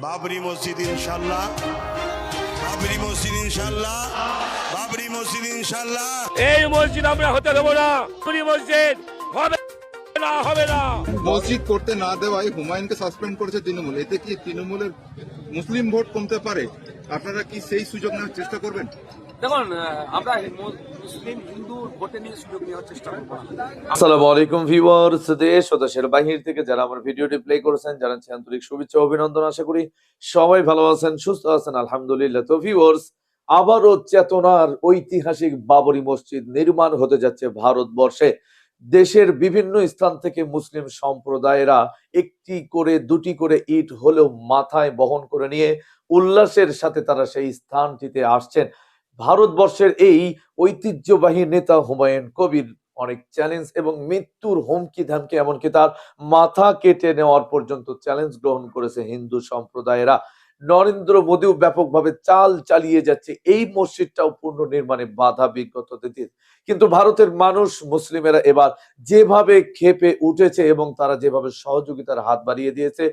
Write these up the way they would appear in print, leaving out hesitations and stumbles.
বাবরি মসজিদ ইনশাল্লাহ, বাবরি মসজিদ ইনশাল্লাহ, বাবরি মসজিদ ইনশাল্লাহ। এই মসজিদ আমরা হতে দেবো না। বাবরি মসজিদ হবে না, হবে না। মসজিদ করতে না দেওয়ায় হুমায়ুনকে সাসপেন্ড করেছে তৃণমূল। এতে কি তৃণমূলের মুসলিম ভোট কমতে পারে? আপনারা কি সেই সুযোগ নেওয়ার চেষ্টা করবেন? দেখুন, আমরা মুসলিম হিন্দু ভোটে নিয়ে সুযোগ নেওয়ার চেষ্টা করবো। আসসালামু আলাইকুম ভিউয়ার্স, দেশ ও দেশের বাহির থেকে যারা আমার ভিডিওটি প্লে করেছেন জানাচ্ছি আন্তরিক শুভেচ্ছা ও অভিনন্দন। আশা করি সবাই ভালো আছেন, সুস্থ আছেন, আলহামদুলিল্লাহ। তো ভিউয়ার্স, আবারও চেতনার ঐতিহাসিক বাবরি মসজিদ নির্মাণ হতে যাচ্ছে ভারতবর্ষে। দেশের বিভিন্ন স্থান থেকে মুসলিম সম্প্রদায়েরা একটি করে দুটি করে ইট হলেও মাথায় বহন করে নিয়ে উল্লাসের সাথে তারা সেই স্থানটিতে আসছেন। ভারতবর্ষের এই ঐতিহ্যবাহী নেতা হুমায়ুন কবির অনেক চ্যালেঞ্জ এবং মৃত্যুর হুমকি ধামকি, এমনকি তার মাথা কেটে নেওয়ার পর্যন্ত চ্যালেঞ্জ গ্রহণ করেছে হিন্দু সম্প্রদায়েরা। নরেন্দ্র মোদীও ব্যাপকভাবে চাল চালিয়ে যাচ্ছে এই মসজিদটাও পূর্ণ নির্মাণে বাধা বিঘ্নত দিতে। কিন্তু ভারতের মানুষ, মুসলিমেরা এবার যেভাবে ক্ষেপে উঠেছে এবং তারা যেভাবে সহযোগিতার হাত বাড়িয়ে দিয়েছে,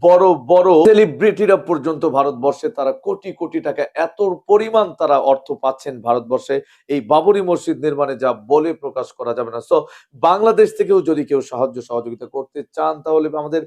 বড় বড় সেলিব্রিটিরা পর্যন্ত ভারতবর্ষে তারা কোটি কোটি টাকা এত পরিমাণ তারা অর্থ পাচ্ছেন ভারতবর্ষে এই বাবরি মসজিদ নির্মাণে, যা বলে প্রকাশ করা যাবে না। সো বাংলাদেশ থেকেও যদি কেউ সহযোগিতা করতে চান তাহলে আমাদের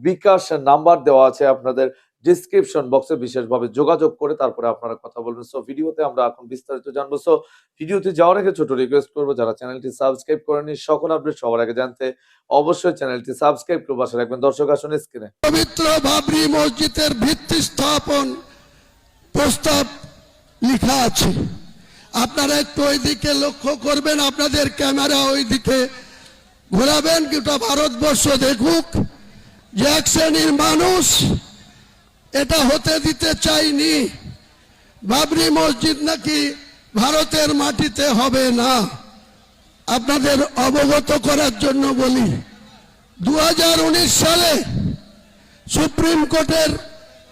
বিকাশ নাম্বার দেওয়া আছে আপনাদের ডিসক্রিপশন বক্সে, বিশেষভাবে যোগাযোগ করে তারপরে আপনারা কথা বলবেন। সো ভিডিওতে আমরা এখন বিস্তারিত জানবো। সো ভিডিওতে যাওয়ার আগে ছোট রিকোয়েস্ট করবো, যারা চ্যানেলটি সাবস্ক্রাইব করেনি সকল আপডেট সবার আগে জানতে অবশ্যই চ্যানেলটি সাবস্ক্রাইব করে পাশে রাখবেন। দর্শক আসুন স্ক্রিনে। পবিত্র বাবরি মসজিদের ভিত্তি স্থাপন প্রস্তাব লেখা আছে। আপনারা একটু ওইদিকে লক্ষ্য করবেন, আপনাদের ক্যামেরা ওইদিকে ঘোরাবেন, গোটা ভারতবর্ষ দেখুক যে এক শ্রেণীর মানুষ এটা হতে দিতে চাইনি। বাবরি মসজিদ নাকি ভারতের মাটিতে হবে না। আপনাদের অবগত করার জন্য বলি, 2019 সালে সুপ্রিম কোর্টের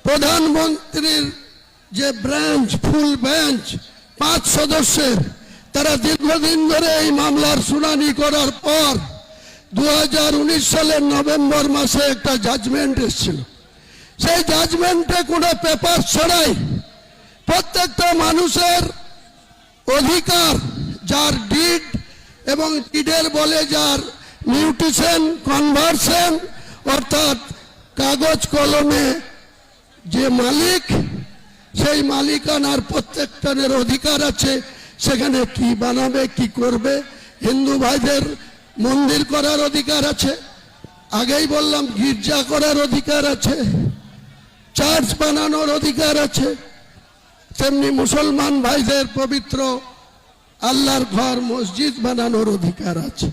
প্রধানমন্ত্রীর যে ব্রাঞ্চ, ফুল বেঞ্চ 5 সদস্যের, তারা দীর্ঘদিন ধরে এই মামলার শুনানি করার পর 2019 সালের নভেম্বর মাসে একটা জাজমেন্ট এসেছিল। সেই জাজমেন্টে কোনো পেপার ছাড়াই প্রত্যেকটা মানুষের অধিকার, যার ডিড এবং ডিডের বলে যার মিউটেশন, কনভার্সন, অর্থাৎ কাগজ কলমে যে মালিক, সেই মালিকানার প্রত্যেকটার অধিকার আছে। সেখানে কি বানাবে, কি করবে, হিন্দু ভাইদের মন্দির করার অধিকার আছে, আগেই বললাম গির্জা করার অধিকার আছে, চার্চ বানানোর অধিকার আছে, তেমনি মুসলমান ভাইদের পবিত্র আল্লাহর ঘর, মসজিদ বানানোর অধিকার আছে।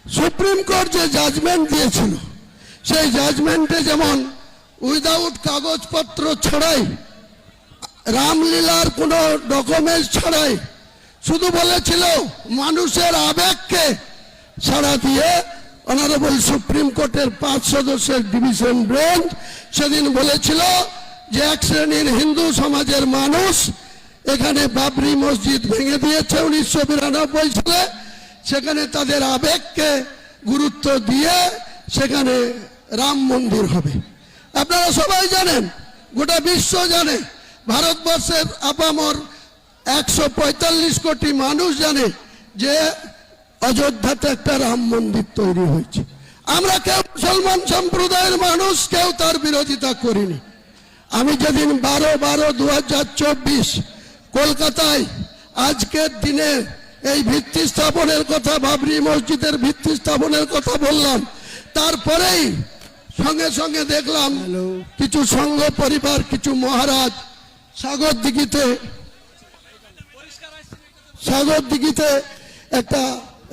সুপ্রিম কোর্ট যে জাজমেন্ট দিয়েছিল, সেই জাজমেন্টে যেমন উইদাউট কাগজপত্র ছাড়াই, রামলীলার কোনো ডকুমেন্ট ছাড়াই, শুধু বলেছিল মানুষের আবেগকে ছাড়া দিয়ে, অনারেবল সুপ্রিম কোর্টের 5 সদস্যের ডিভিশন বেঞ্চ সেদিন বলেছিল যে এক শ্রেণীর হিন্দু সমাজের মানুষ এখানে বাবরি মসজিদ ভেঙে দিয়েছে 1992 সালে। সেখানে তাদের আবেগকে গুরুত্ব দিয়ে সেখানে রাম মন্দির হবে। আপনারা সবাই জানেন, গোটা বিশ্ব জানে, ভারতবর্ষের আপামর 145 কোটি মানুষ জানে যে অযোধ্যাতে একটা রাম মন্দির তৈরি হয়েছে। আমরা কেউ মুসলমান সম্প্রদায়ের মানুষ কেউ তার বিরোধিতা করিনি। আমি যেদিন 12/12/2024 কলকাতায় আজকের দিনে এই ভিত্তি স্থাপনের কথা, বাবরি মসজিদের ভিত্তি স্থাপনের কথা বললাম, তারপরেই সঙ্গে সঙ্গে দেখলাম কিছু সংঘ পরিবার, কিছু মহারাজ সাগর দিঘিতে একটা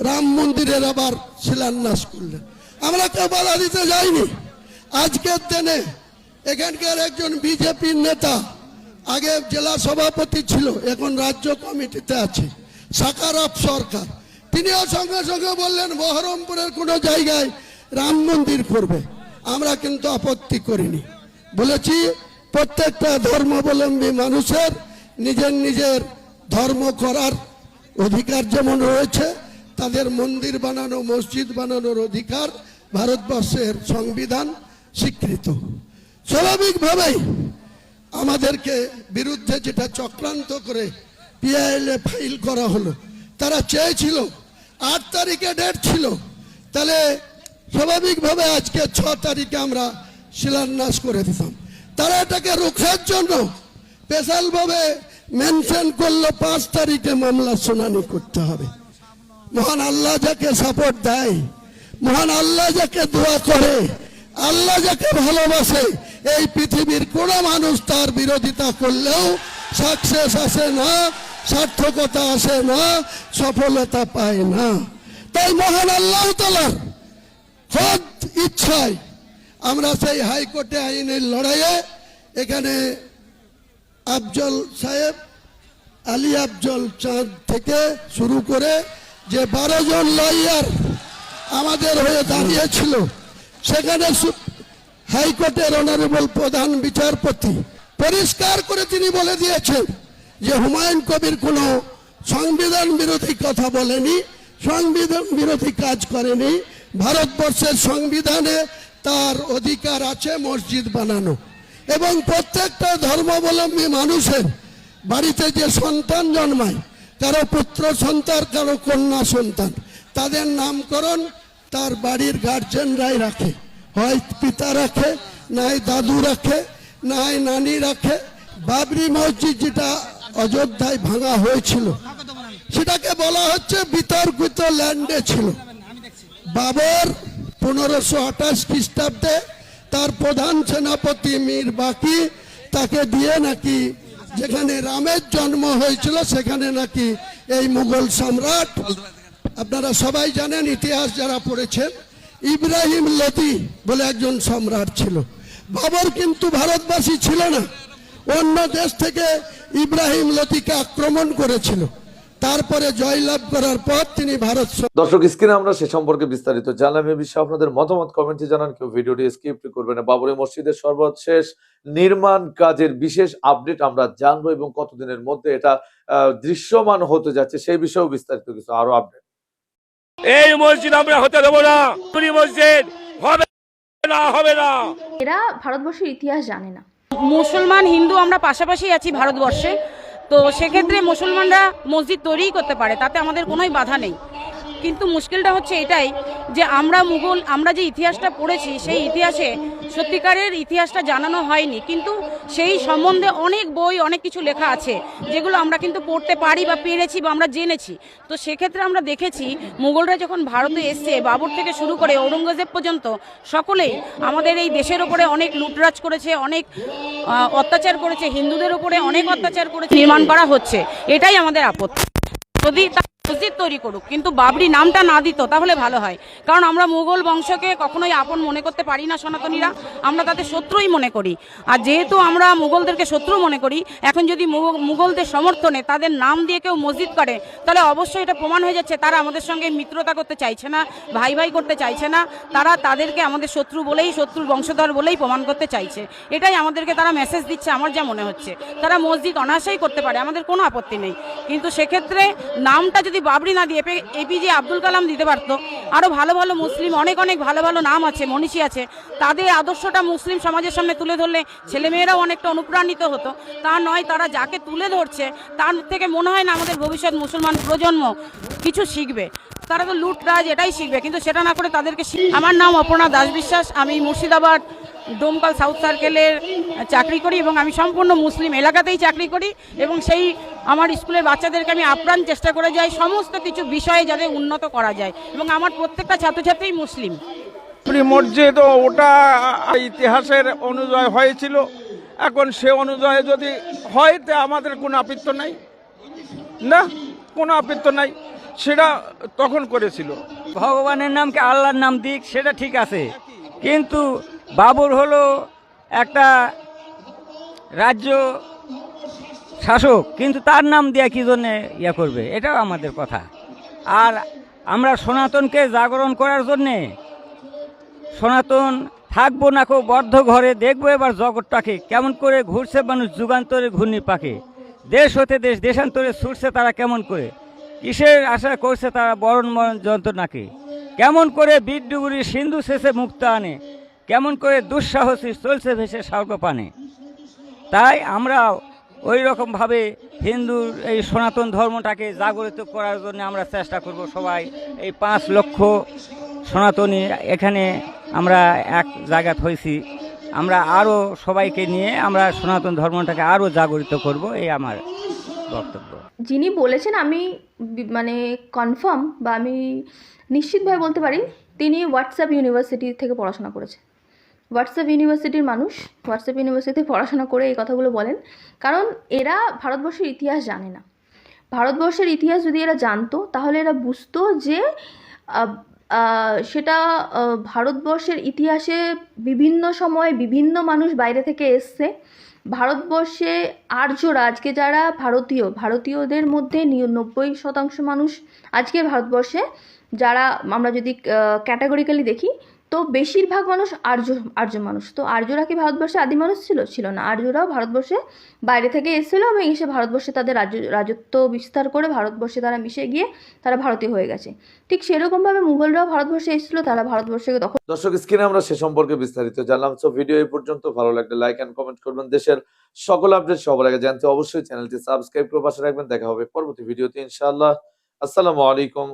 রাম মন্দিরের আবার শিলান্যাস করলেন। আমরা কেউ বাধা দিতে যাইনি। আজকের দিনে এখানকার একজন বিজেপির নেতা, আগে জেলা সভাপতি ছিল, এখন রাজ্য কমিটিতে আছে, সাকারাপ সরকার, তিনিও সঙ্গে সঙ্গে বললেন বহরমপুরের কোনো জায়গায় রাম মন্দির করবে। আমরা কিন্তু আপত্তি করিনি, বলেছি প্রত্যেকটা ধর্মাবলম্বী মানুষের নিজের নিজের ধর্ম করার অধিকার যেমন রয়েছে, তাদের মন্দির বানানো, মসজিদ বানানোর অধিকার ভারতবর্ষের সংবিধান স্বীকৃত। স্বাভাবিকভাবেই আমাদেরকে বিরুদ্ধে যেটা চক্রান্ত করে পিআইএলএ ফাইল করা হলো, তারা চেয়েছিল 8 তারিখে ডেট ছিল, তাহলে স্বাভাবিকভাবে আজকে 6 তারিখে আমরা শিলান্যাস করে দিতাম। তারা এটাকে রোখার জন্য স্পেশালভাবে মেনশন করলো 5 তারিখে মামলা শুনানি করতে হবে। মহান আল্লাহ যাকে সাপোর্ট দেয়, মহান আল্লাহ যাকে দোয়া করে, আল্লাহ যাকে ভালোবাসে, এই পৃথিবীর কোন মানুষ তার বিরোধিতা করলেও সাকসেস আসে না, সার্থকতা আসে না, সফলতা পায় না। তাই মহান আল্লাহ তাআলার খোদ ইচ্ছায় আমরা সেই হাইকোর্টে আইনের লড়াইয়ে এখানে আফজল সাহেব, আলী আফজল চাঁদ থেকে শুরু করে যে 12 জন লয়ার আমাদের হয়ে দাঁড়িয়েছিল, সেখানে হাইকোর্টের অনারেবল প্রধান বিচারপতি পরিষ্কার করে তিনি বলে দিয়েছেন যে হুমায়ুন কবির কোনো সংবিধান বিরোধী কথা বলেনি, সংবিধান বিরোধী কাজ করেনি। ভারতবর্ষের সংবিধানে তার অধিকার আছে মসজিদ বানানো, এবং প্রত্যেকটা ধর্মাবলম্বী মানুষের বাড়িতে যে সন্তান জন্মায়, কারো পুত্র সন্তান, কারো কন্যা সন্তান, তাদের নামকরণ তার বাড়ির গার্জেনরাই রাখে, হয় পিতা রাখে, নাই দাদু রাখে, নাই নানি রাখে। বাবরি মসজিদ যেটা অযোধ্যায় ভাঙা হয়েছিল, সেটাকে বলা হচ্ছে বিতর্কিত ল্যান্ডে ছিল। বাবর 1528 খ্রিস্টাব্দে তার প্রধান সেনাপতি মীর বাকি তাকে দিয়ে নাকি যেখানে রামের জন্ম হয়েছিল সেখানে নাকি এই মুঘল সম্রাট, আপনারা সবাই জানেন ইতিহাস যারা পড়েছেন, ইব্রাহিম লোদি বলে একজন সম্রাট ছিল। বাবর কিন্তু ভারতবাসী ছিল না, অন্য দেশ থেকে ইব্রাহিম লোদিকে আক্রমণ করেছিল, তারপরে জয়লাভ করার পর তিনি ভারত। দর্শক, স্ক্রিনে আমরা সে সম্পর্কে বিস্তারিত জানলাম। এ বিষয়ে আপনাদের মতামত কমেন্টে জানান, কেউ ভিডিওটি স্কিপ করবেন না। বাবরি মসজিদের সর্বশেষ নির্মাণ কাজের বিশেষ আপডেট আমরা জানবো এবং কতদিনের মধ্যে এটা দৃশ্যমান হতে যাচ্ছে সেই বিষয়েও বিস্তারিত কিছু আরো আপডেট। এই মসজিদ আমরা হতে দেবো না, বাবরি মসজিদ হবে না, হবে না। এরা ভারতবর্ষের ইতিহাস জানে না। মুসলমান হিন্দু আমরা পাশাপাশি আছি ভারতবর্ষে, তো সেক্ষেত্রে মুসলমানরা মসজিদ তৈরিই করতে পারে, তাতে আমাদের কোনোই বাধা নেই। কিন্তু মুশকিলটা হচ্ছে এটাই যে আমরা যে ইতিহাসটা পড়েছি সেই ইতিহাসে সত্যিকারের ইতিহাসটা জানানো হয়নি, কিন্তু সেই সম্বন্ধে অনেক বই অনেক কিছু লেখা আছে যেগুলো আমরা কিন্তু পড়তে পারি বা পেরেছি বা আমরা জেনেছি। তো সেক্ষেত্রে আমরা দেখেছি মুঘলরা যখন ভারতে এসছে, বাবর থেকে শুরু করে ঔরঙ্গজেব পর্যন্ত সকলেই আমাদের এই দেশের ওপরে অনেক লুটরাজ করেছে, অনেক অত্যাচার করেছে, হিন্দুদের উপরে অনেক অত্যাচার করেছে, নির্মাণ করা হচ্ছে। এটাই আমাদের আপত্তি। যদি মসজিদ তৈরি করুক কিন্তু বাবরি নামটা না দিত তাহলে ভালো হয়, কারণ আমরা মুঘল বংশকে কখনোই আপন মনে করতে পারি না সনাতনীরা, আমরা তাদের শত্রুই মনে করি। আর যেহেতু আমরা মুঘলদেরকে শত্রু মনে করি, এখন যদি মুঘলদের সমর্থনে তাদের নাম দিয়ে কেউ মসজিদ করে, তাহলে অবশ্যই এটা প্রমাণ হয়ে যাচ্ছে তারা আমাদের সঙ্গে মিত্রতা করতে চাইছে না, ভাই ভাই করতে চাইছে না, তারা তাদেরকে আমাদের শত্রু বলেই, শত্রুর বংশধর বলেই প্রমাণ করতে চাইছে। এটাই আমাদেরকে তারা মেসেজ দিচ্ছে আমার যা মনে হচ্ছে। তারা মসজিদ অনায়াসেই করতে পারে, আমাদের কোনো আপত্তি নেই, কিন্তু সেক্ষেত্রে নামটা যদি বাবরি না দিয়ে এপিজে আব্দুল কালাম দিতে পারতো, আরো ভালো ভালো মুসলিম অনেক ভালো ভালো নাম আছে, মনীষী আছে, তাদের আদর্শটা মুসলিম সমাজের সামনে তুলে ধরলে ছেলেমেয়েরাও অনেকটা অনুপ্রাণিত হতো। তা নয়, তারা যাকে তুলে ধরছে তার থেকে মনে হয় না আমাদের ভবিষ্যৎ মুসলমান প্রজন্ম কিছু শিখবে। তারা তো লুটরাজ এটাই শিখবে, কিন্তু সেটা না করে তাদেরকে। আমার নাম অপর্ণা দাস বিশ্বাস, আমি মুর্শিদাবাদ ডোমকল সাউথ সার্কেলের চাকরি করি এবং আমি সম্পূর্ণ মুসলিম এলাকাতেই চাকরি করি, এবং সেই আমার স্কুলের বাচ্চাদেরকে আমি আপ্রাণ চেষ্টা করে যাই সমস্ত কিছু বিষয়ে যাতে উন্নত করা যায়, এবং আমার প্রত্যেকটা ছাত্রছাত্রী মুসলিম। মসজিদ ওটা ইতিহাসের অনুযায়ী হয়েছিল, এখন সে অনুযায়ী যদি হয় তা আমাদের কোনো আপত্তি নাই, না কোনো আপত্তি নাই, সেটা তখন করেছিল। ভগবানের নামকে আল্লাহর নাম দিক সেটা ঠিক আছে, কিন্তু বাবর হলো একটা রাজ্য শাসক, কিন্তু তার নাম দিয়ে কী জন্যে ইয়ে করবে, এটাও আমাদের কথা। আর আমরা সনাতনকে জাগরণ করার জন্যে সনাতন থাকবো না কো বদ্ধ ঘরে, দেখবো এবার জগৎটাকে কেমন করে ঘুরছে মানুষ যুগান্তরে ঘূর্ণি পাকে, দেশ হতে দেশ দেশান্তরে ছুটছে তারা কেমন করে, কিসের আশা করছে তারা বরণ মরণ যন্ত্রণাকে, কেমন করে বিদ্যুগুড়ি সিন্ধু শেষে মুক্ত আনে, কেমন করে দুঃসাহসী চলছে ভেসে স্বর্গপানে। তাই আমরা ওই রকমভাবে হিন্দুর এই সনাতন ধর্মটাকে জাগরিত করার জন্য আমরা চেষ্টা করব। সবাই এই 5 লক্ষ সনাতনী এখানে আমরা এক জায়গা হয়েছি, আমরা আরও সবাইকে নিয়ে আমরা সনাতন ধর্মটাকে আরও জাগরিত করব, এই আমার বক্তব্য। যিনি বলেছেন আমি মানে কনফার্ম বা আমি নিশ্চিতভাবে বলতে পারি তিনি হোয়াটসঅ্যাপ ইউনিভার্সিটি থেকে পড়াশোনা করেছেন। হোয়াটসঅ্যাপ ইউনিভার্সিটির মানুষ হোয়াটসঅ্যাপ ইউনিভার্সিটিতে পড়াশোনা করে এই কথাগুলো বলেন, কারণ এরা ভারতবর্ষের ইতিহাস জানে না। ভারতবর্ষের ইতিহাস যদি এরা জানতো তাহলে এরা বুঝতো যে সেটা ভারতবর্ষের ইতিহাসে বিভিন্ন সময় বিভিন্ন মানুষ বাইরে থেকে এসছে। ভারতবর্ষে আর্যরা আজকে যারা ভারতীয়দের মধ্যে 90% মানুষ আজকে ভারতবর্ষে যারা আমরা যদি ক্যাটাগরিক্যালি দেখি তো বেশিরভাগ মানুষ আর্য মানুষ। তো আর্যরা কি ভারতবর্ষে আদি মানুষ ছিল না। আর্যরাও ভারতবর্ষে বাইরে থেকে এসেছিলো এবং এসে ভারতবর্ষে তাদের রাজত্ব বিস্তার করে ভারতবর্ষে তারা মিশে গিয়ে তারা ভারতীয় হয়ে গেছে। ঠিক সেরকমভাবে মুঘলরাও ভারতবর্ষে এসেছিলো, তারা ভারতবর্ষকে দখল। দর্শক, স্ক্রিনে আমরা সে সম্পর্কে বিস্তারিত জানলাম। সো ভিডিও এই পর্যন্ত। ভালো লাগলে লাইক এন্ড কমেন্ট করবেন। দেশের সকল আপডেট সবার আগে জানতে অবশ্যই চ্যানেলটি সাবস্ক্রাইব করে পাশে রাখবেন। দেখা হবে পরবর্তী ভিডিওতে ইনশাআল্লাহ। আসসালামু আলাইকুম।